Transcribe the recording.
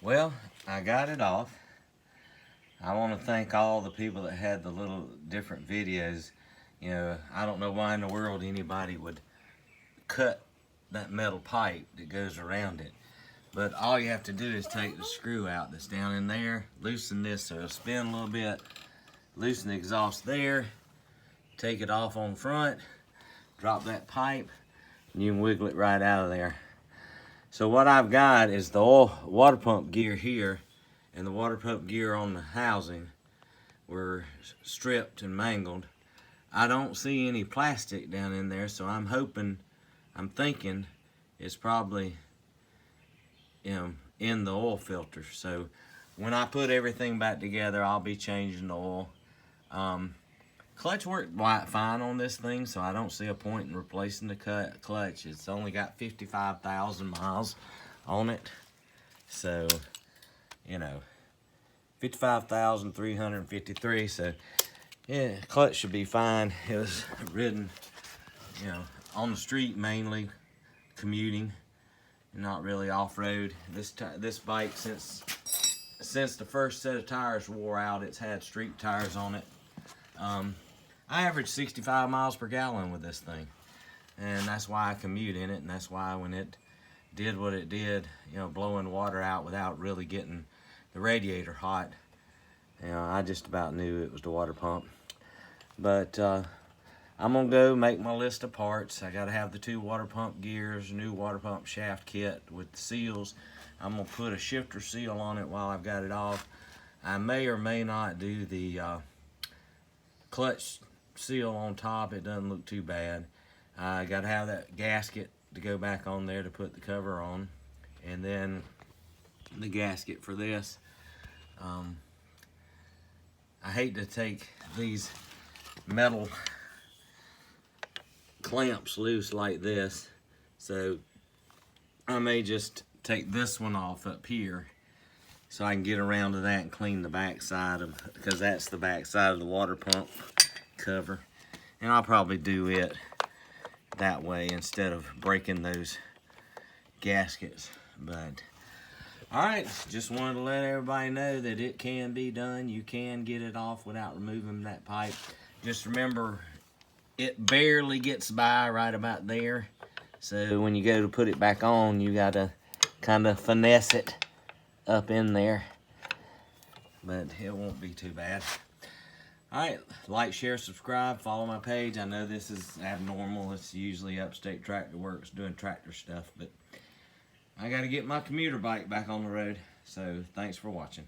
Well, I got it off. I want to thank all the people that had the little different videos. You know, I don't know why in the world anybody would cut that metal pipe that goes around it. But all you have to do is take the screw out that's down in there, loosen this so it'll spin a little bit, loosen the exhaust there, take it off on front, drop that pipe, and you can wiggle it right out of there. So what I've got is the water pump gear here and the water pump gear on the housing were stripped and mangled. I don't see any plastic down in there, so I'm thinking it's probably in the oil filter. So when I put everything back together, I'll be changing the oil. Clutch worked fine on this thing, so I don't see a point in replacing the clutch. It's only got 55,000 miles on it. So, 55,353. So, yeah, clutch should be fine. It was ridden, on the street mainly, commuting, not really off-road. This bike, since the first set of tires wore out, it's had street tires on it. I average 65 miles per gallon with this thing, and that's why I commute in it, and that's why when it did what it did, blowing water out without really getting the radiator hot, I just about knew it was the water pump. But I'm gonna go make my list of parts. I gotta have the 2 water pump gears, new water pump shaft kit with the seals. I'm gonna put a shifter seal on it while I've got it off. I may or may not do the clutch seal on top. It doesn't look too bad. I gotta have that gasket to go back on there to put the cover on, and then the gasket for this. I hate to take these metal clamps loose like this, so I may just take this one off up here so I can get around to that and clean the back side because that's the back side of the water pump cover, and I'll probably do it that way instead of breaking those gaskets. But alright, just wanted to let everybody know that it can be done. You can get it off without removing that pipe. Just remember, it barely gets by right about there, so when you go to put it back on, you gotta kind of finesse it up in there, but it won't be too bad. Alright, like, share, subscribe, follow my page. I know this is abnormal. It's usually Upstate Tractor Works doing tractor stuff, but I gotta get my commuter bike back on the road. So thanks for watching.